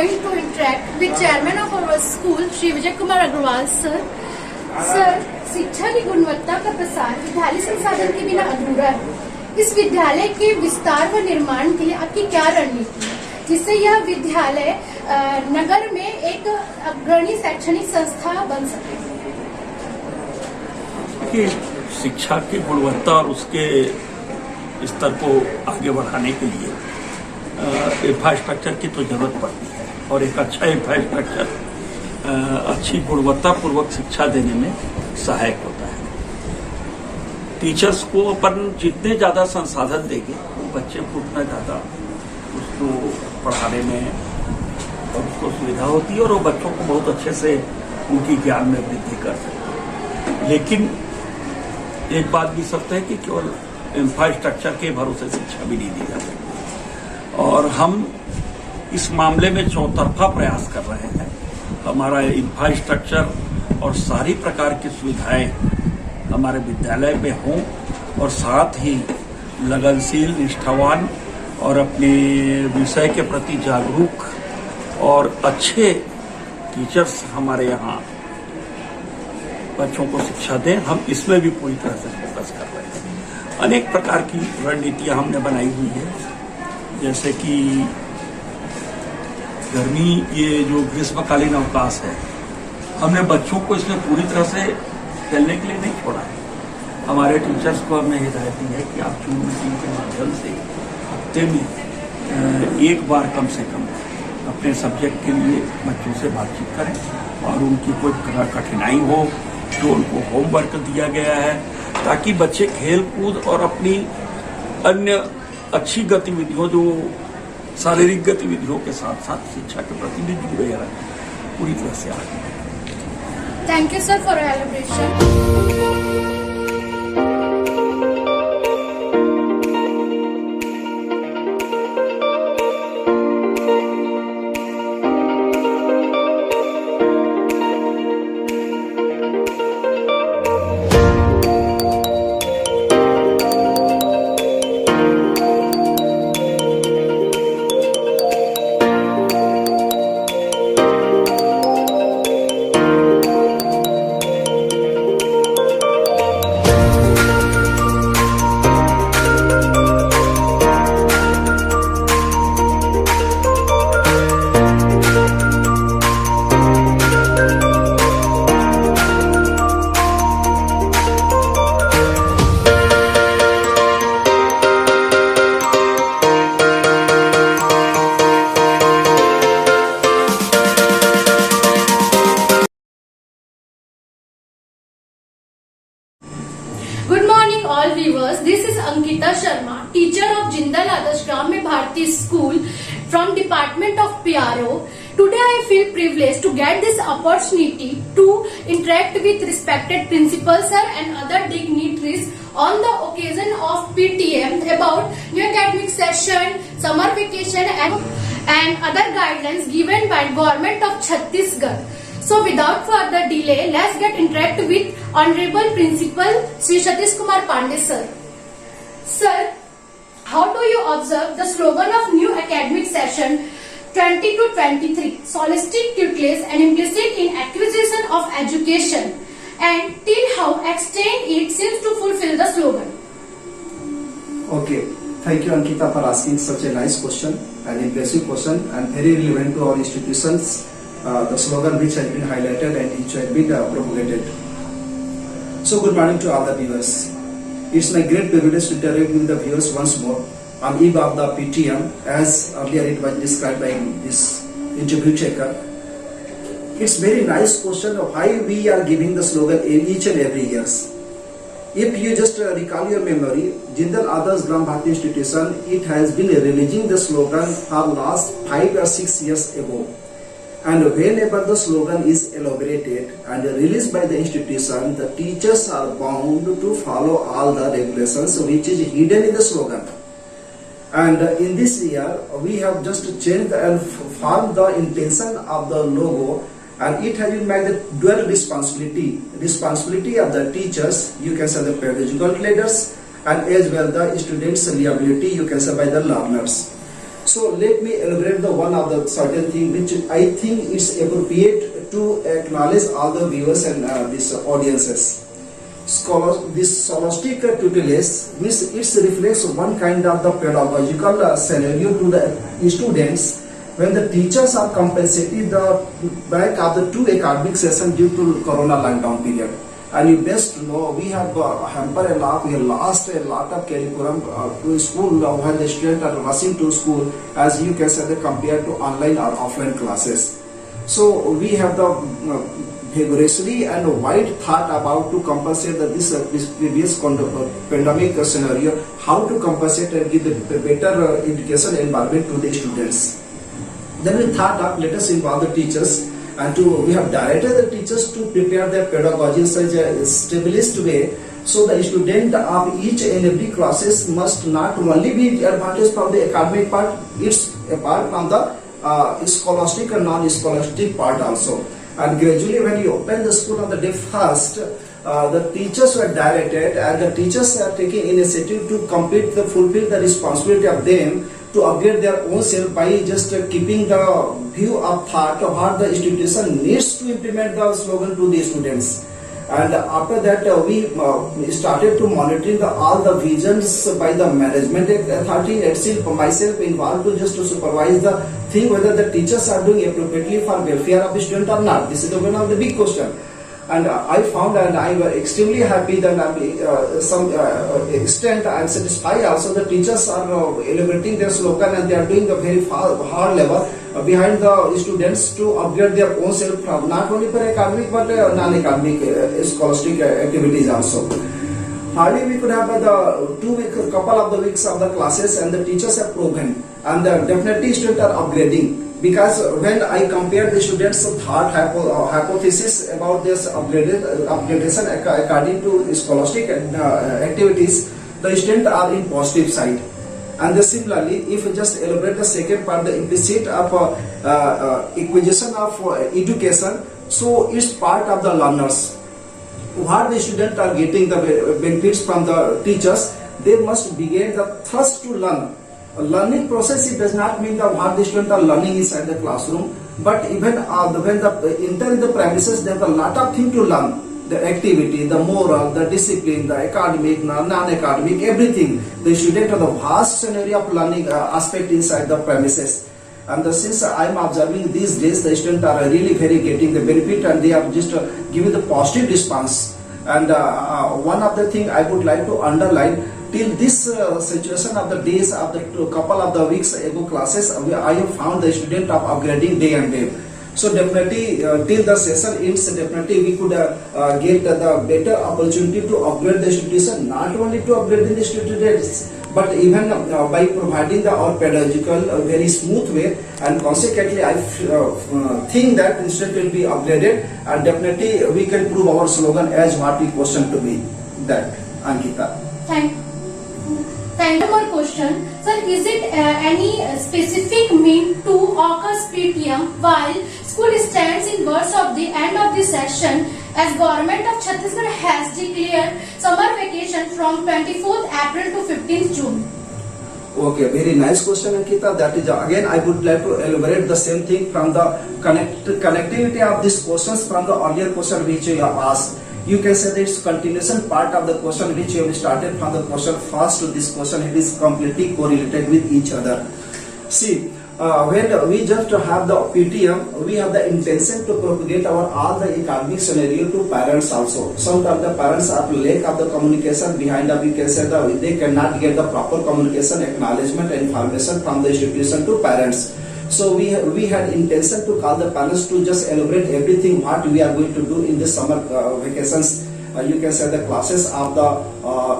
going to interact with chairman of our school, Shri Vijay Kumar Agrawal sir. Sir, शिक्षा की गुणवत्ता का प्रसार विद्यालय संसाधन के बिना अधूरा है। इस विद्यालय के विस्तार व निर्माण के लिए आपकी क्या रणनीति है, जिससे यह विद्यालय नगर में एक अग्रणी शैक्षणिक संस्था बन सके? कि शिक्षा की गुणवत्ता और उसके स्तर को आगे बढ़ाने के लिए इंफ्रास्ट्रक्चर की तो जरूरत पड़ती है, और एक अच्छा इंफ्रास्ट्रक्चर अच्छी गुणवत्तापूर्वक शिक्षा देने में सहायक होता है। टीचर्स को अपन जितने ज्यादा संसाधन देंगे वो बच्चे को उतना ज्यादा उसको पढ़ाने में और उसको सुविधा होती है, और वो बच्चों को बहुत अच्छे से उनकी ज्ञान में वृद्धि कर सकते हैं। लेकिन एक बात भी सत्य है कि केवल इंफ्रास्ट्रक्चर के भरोसे शिक्षा भी नहीं दी जा सकती, और हम इस मामले में चौतरफा प्रयास कर रहे हैं। हमारा इंफ्रास्ट्रक्चर और सारी प्रकार की सुविधाएं हमारे विद्यालय में हों, और साथ ही लगनशील, निष्ठावान और अपने विषय के प्रति जागरूक और अच्छे टीचर्स हमारे यहाँ बच्चों को शिक्षा दें। हम इसमें भी पूरी तरह से फोकस कर रहे हैं। अनेक प्रकार की रणनीतियां हमने बनाई हुई है, जैसे कि गर्मी, ये जो ग्रीष्मकालीन अवकाश है, हमने बच्चों को इसमें पूरी तरह से खेलने के लिए नहीं छोड़ा है। हमारे टीचर्स को हमने हिदायत दी है कि आप जूम मीटिंग के माध्यम से हफ्ते में एक बार कम से कम अपने सब्जेक्ट के लिए बच्चों से बातचीत करें, और उनकी कोई कठिनाई हो जो उनको होमवर्क दिया गया है, ताकि बच्चे खेल कूद और अपनी अन्य अच्छी गतिविधियों, जो शारीरिक गतिविधियों के साथ साथ शिक्षा के प्रति भी जुड़े रहें, पूरी तरह से आगे। Thank you sir for elaboration. Good morning all viewers, this is Ankita Sharma, teacher of Jindal Adarsh Gramya Bharati School from Department of PRO. Today I feel privileged to get this opportunity to interact with respected principals sir and other dignitaries on the occasion of PTM about new academic session, summer vacation and other guidelines given by Government of Chhattisgarh. So without further delay, let's get interact with Honorable Principal Sri Satish Kumar Pandey sir. Sir, how do you observe the slogan of new academic session 20 to 23, solicit tutelage and implicit in acquisition of education, and till how extent it seems to fulfill the slogan? Okay, thank you Ankita for asking such a nice question, an impressive question and very relevant to our institutions. The slogan which has been highlighted and which has been propagated. So good morning to all the viewers. It's my great privilege to interact with the viewers once more on eve of the PTM, as earlier it was described by this interview taker. It's very nice question of why we are giving the slogan in each and every years. If you just recall your memory, Jindal Adarsh Gramya Bharati institution, it has been releasing the slogan for last 5 or 6 years ago. And whenever the slogan is elaborated and released by the institution, the teachers are bound to follow all the regulations which is hidden in the slogan. And in this year, we have just changed and formed the intention of the logo, and it has been made the dual responsibility of the teachers, you can say the pedagogical leaders, and as well the students' liability, you can say by the learners. So let me elaborate the one of the certain thing which I think is appropriate to acknowledge all the viewers and these audiences. This scholastic tutelage means it reflects one kind of the pedagogical scenario to the students when the teachers are compensated the back of the 2 academic sessions due to Corona lockdown period. And you best know we have hampered a lot, we have lost a lot of curriculum to school when the students are rushing to school, as you can say, compared to online or offline classes. So we have the vigorously and wide thought about to compensate this previous pandemic scenario, how to compensate and give the better education environment to the students. Then we thought of let us involve the teachers, and we have directed the teachers to prepare their pedagogy in such a established way so the student of each and every classes must not only be advantage from the academic part, it's apart from the scholastic and non-scholastic part also. And gradually when you open the school on the day first, the teachers were directed and the teachers are taking initiative to fulfill the responsibility of them to upgrade their own self by just keeping the view of thought of what the institution needs to implement the slogan to the students. And after that we started to monitoring all the visions by the management authority itself, myself involved to just to supervise the thing whether the teachers are doing appropriately for welfare of the student or not. This is the one of the big question. And I found and I was extremely happy that some extent I am satisfied also the teachers are elaborating their slogan and they are doing a very hard level behind the students to upgrade their own self from not only for academic but non-academic scholastic activities also. Hardly we could have the couple of the weeks of the classes and the teachers have proven and definitely students are upgrading. Because when I compare the students' thought hypothesis about this upgradation according to scholastic activities, the students are in positive side. And similarly, if you just elaborate the second part, the implicit of acquisition of education, so it's part of the learners. What the students are getting the benefits from the teachers, they must begin the thirst to learn. A learning process, it does not mean that what the students are learning inside the classroom, but even when they enter in the premises, there are a lot of things to learn. The activity, the moral, the discipline, the academic, non-academic, everything. The student have the vast scenario of learning aspect inside the premises. And since I am observing these days, the students are really very getting the benefit and they are just giving the positive response. And one of the thing I would like to underline, till this situation of the days of the couple of the weeks ago classes, I have found the student of upgrading day and day. So definitely till the session ends, definitely we could get the better opportunity to upgrade the institution, not only to upgrade the students, but even by providing our pedagogical very smooth way, and consequently I think that the student will be upgraded and definitely we can prove our slogan as what we question to be that. Ankita. Thank you for question. Sir, is it any specific mean to occur PTM while school stands in verse of the end of the session as government of Chhattisgarh has declared summer vacation from 24th April to 15th June? Okay, very nice question, Ankita. That is again I would like to elaborate the same thing from the connectivity of these questions from the earlier question which you have asked. You can say that it's continuation part of the question which you have started from the question first to this question. It is completely correlated with each other. See, when we just have the PTM, we have the intention to propagate all the academic scenario to parents also. Sometimes the parents have lack of the communication behind the, we can say that they cannot get the proper communication, acknowledgement, information from the institution to parents. So we had intention to call the parents to just elaborate everything what we are going to do in the summer vacations. You can say the classes of the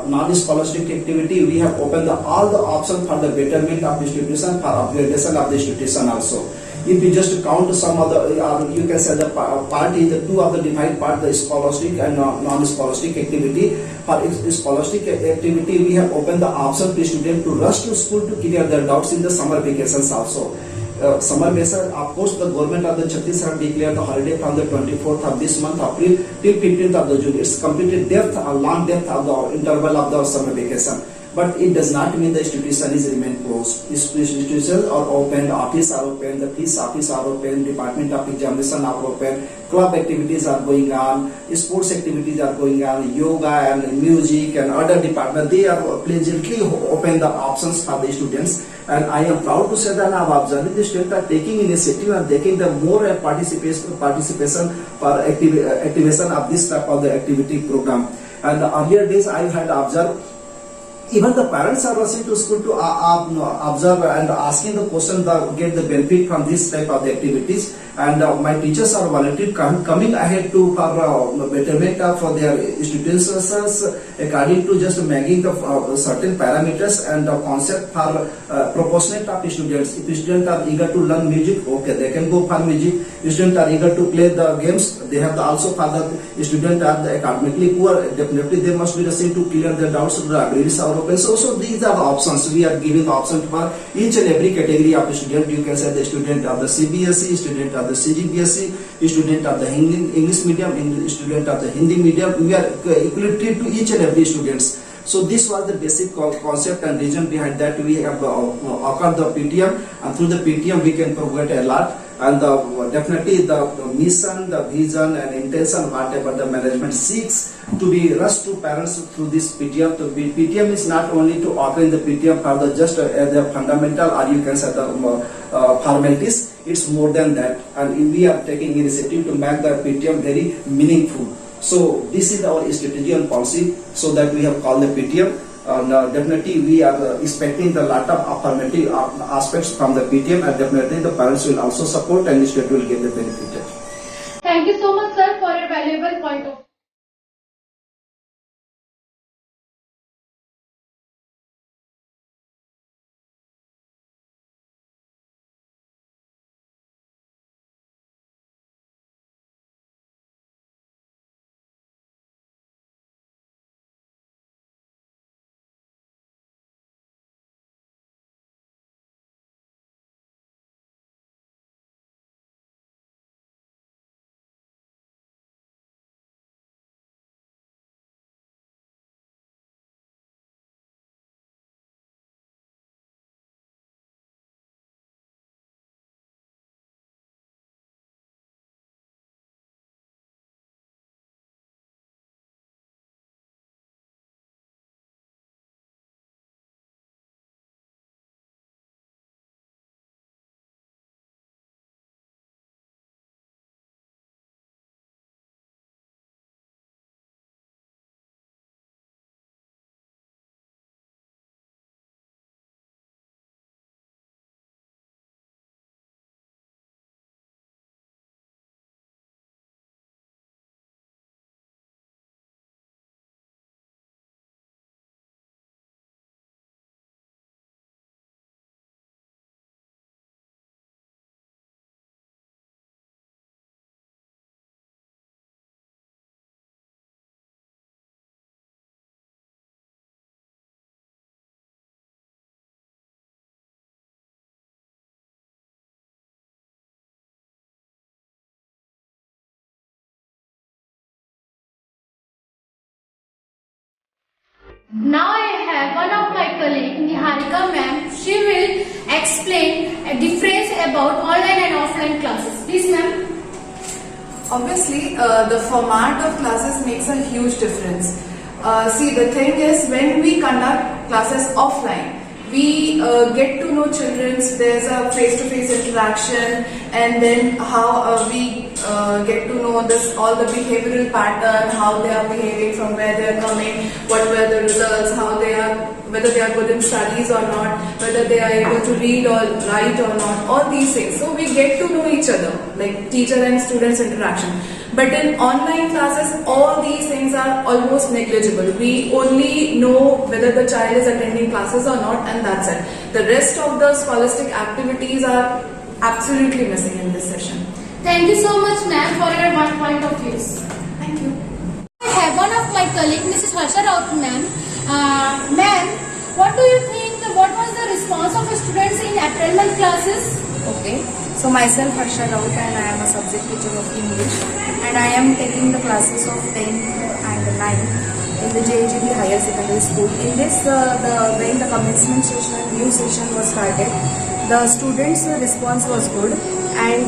non-scholastic activity. We have opened all the options for the betterment of the institution, for upgradation of the institution also. If you just count some of the, you can say the part is the two of the divided part, the scholastic and non-scholastic activity. For scholastic activity, we have opened the option to students to rush to school to clear their doubts in the summer vacations also. Summer vacation, of course, the government of the Chhattisgarh declared the holiday from the 24th of this month, April, till 15th of the June. It's completed depth, a long depth of the interval of the summer vacation. but it does not mean the institution is remain closed. Institutions are open, office are open, the police office are open, Department of Examination are open, club activities are going on, sports activities are going on, yoga and music and other departments, they are pleasantly open the options for the students. And I am proud to say that I have observed the students are taking initiative and taking the more participation for activation of this type of the activity program. And the earlier days I had observed even the parents are rushing to school to observe and asking the question to get the benefit from this type of the activities. And my teachers are volunteer coming ahead to for betterment for their students according to just making the certain parameters and the concept for proportionate of students. If students are eager to learn music, okay, they can go for music. If students are eager to play the games, they have the also for the students are the academically poor, definitely they must be rushing to clear their doubts. The libraries are open. So these are the options. We are giving the option for each and every category of student. You can say the student of the CBSE, student of the CGBSE, student of the English medium, student of the Hindi medium. We are equally treated to each and every students. So this was the basic concept and reason behind that we have occurred the PTM, and through the PTM we can provide a lot. And definitely the mission, the vision and intention whatever the management seeks to be rushed to parents through this PTM. So PTM is not only to offer in the PTM for the just the fundamental, or you can say the formalities. It's more than that, and we are taking initiative to make the PTM very meaningful. So this is our strategy and policy, so that we have called the PTM. Definitely we are expecting the lot of affirmative aspects from the PTM, and definitely the parents will also support and the state will get the benefit. Thank you so much, sir, for your valuable point of view. Now I have one of my colleague, Niharika ma'am. She will explain a difference about online and offline classes. Please ma'am. Obviously, the format of classes makes a huge difference. See, the thing is, when we conduct classes offline, we get to know children, there's a face-to-face interaction, and then how we get to know this, all the behavioral pattern, how they are behaving, from where they are coming, what were the results, how they are, whether they are good in studies or not, whether they are able to read or write or not, all these things. So we get to know each other, like teacher and students interaction. But in online classes, all these things are almost negligible. We only know whether the child is attending classes or not, and that's it. The rest of the scholastic activities are absolutely missing in this session. Thank you so much ma'am for your one point of view. Thank you. I have one of my colleague, Mrs. Harsha Raut ma'am. Ma'am, what do you think, what was the response of students in April month classes? Okay, so myself Harsha Raut, and I am a subject teacher of English, and I am taking the classes of 10th and 9th. in the JAGB Higher Secondary School. In this, when the commencement session, new session was started, the students' response was good, and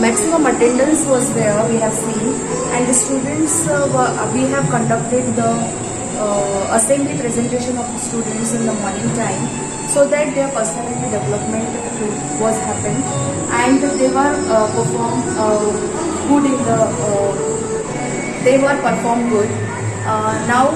maximum attendance was there. We have seen, and the students we have conducted the assembly presentation of the students in the morning time, so that their personality development was happened, and they were performed good in the. They were performed good. Now,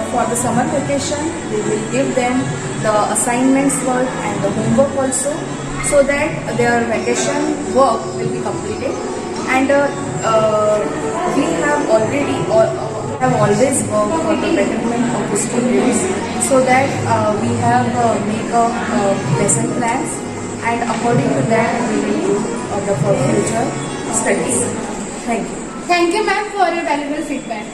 for the summer vacation, we will give them the assignments work and the homework also, so that their vacation work will be completed. And we have always worked for the betterment of the students, so that we have make a lesson plans, and according to that we will do the for future studies. Thank you. Thank you, ma'am, for your valuable feedback.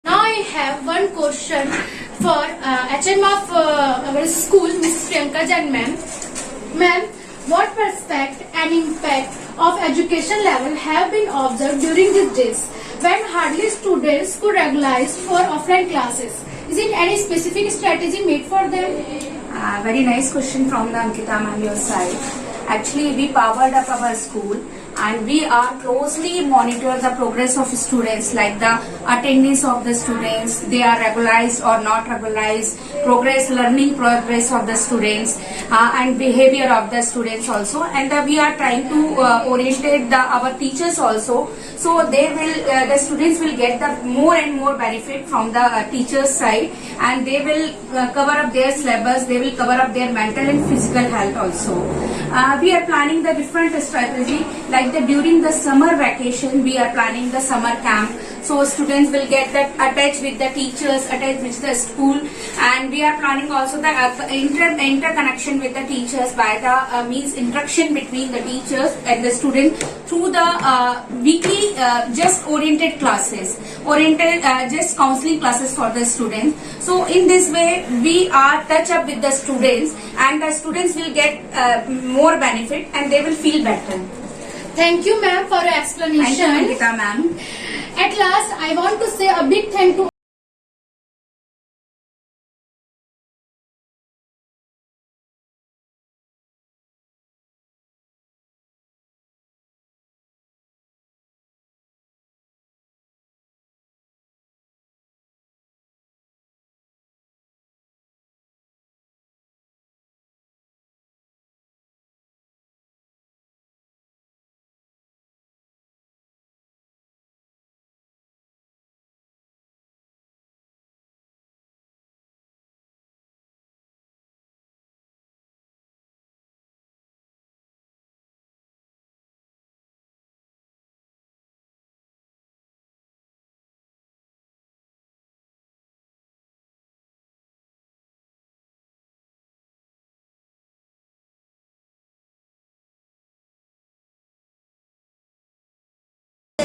I have one question for HM of our school, Mrs. Priyanka Jain ma'am. Ma'am, what prospect and impact of education level have been observed during these days when hardly students could regularize for offline classes? Is it any specific strategy made for them? Very nice question from the Ankita ma'am your side. Actually, we powered up our school, and we are closely monitor the progress of students, like the attendance of the students, they are regularized or not regularized, learning progress of the students, and behavior of the students also. And we are trying to orientate our teachers also, so the students will get the more and more benefit from the teachers side, and they will cover up their syllabus, they will cover up their mental and physical health also. We are planning the different strategy, like during the summer vacation we are planning the summer camp, so students will get that attached with the teachers, attached with the school, and we are planning also the interconnection with the teachers by the means interaction between the teachers and the student through the weekly just oriented classes, just counseling classes for the students. So in this way we are touch up with the students, and the students will get more benefit and they will feel better. Thank you, ma'am, for your explanation. Thank you, Ankita ma'am. At last, I want to say a big thank to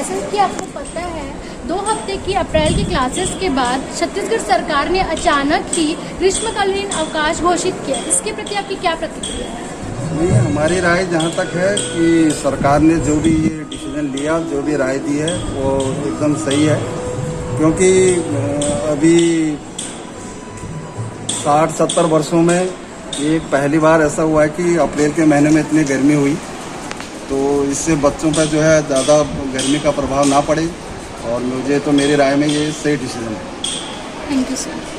जैसे कि आपको पता है 2 हफ्ते की अप्रैल की classes के बाद छत्तीसगढ़ सरकार ने अचानक ही ग्रीष्मकालीन अवकाश घोषित किया। इसके प्रति आपकी क्या प्रतिक्रिया है? नहीं, हमारी राय जहाँ तक है कि सरकार ने जो भी ये डिसीजन लिया, जो भी राय दी है वो एकदम सही है, क्योंकि अभी 60-70 वर्षों में ये पहली बार ऐसा हुआ है कि अप्रैल के महीने में इतनी गर्मी हुई, तो इससे बच्चों पर जो है ज़्यादा गर्मी का प्रभाव ना पड़े, और मुझे तो मेरी राय में ये सही डिसीजन है। Thank you sir.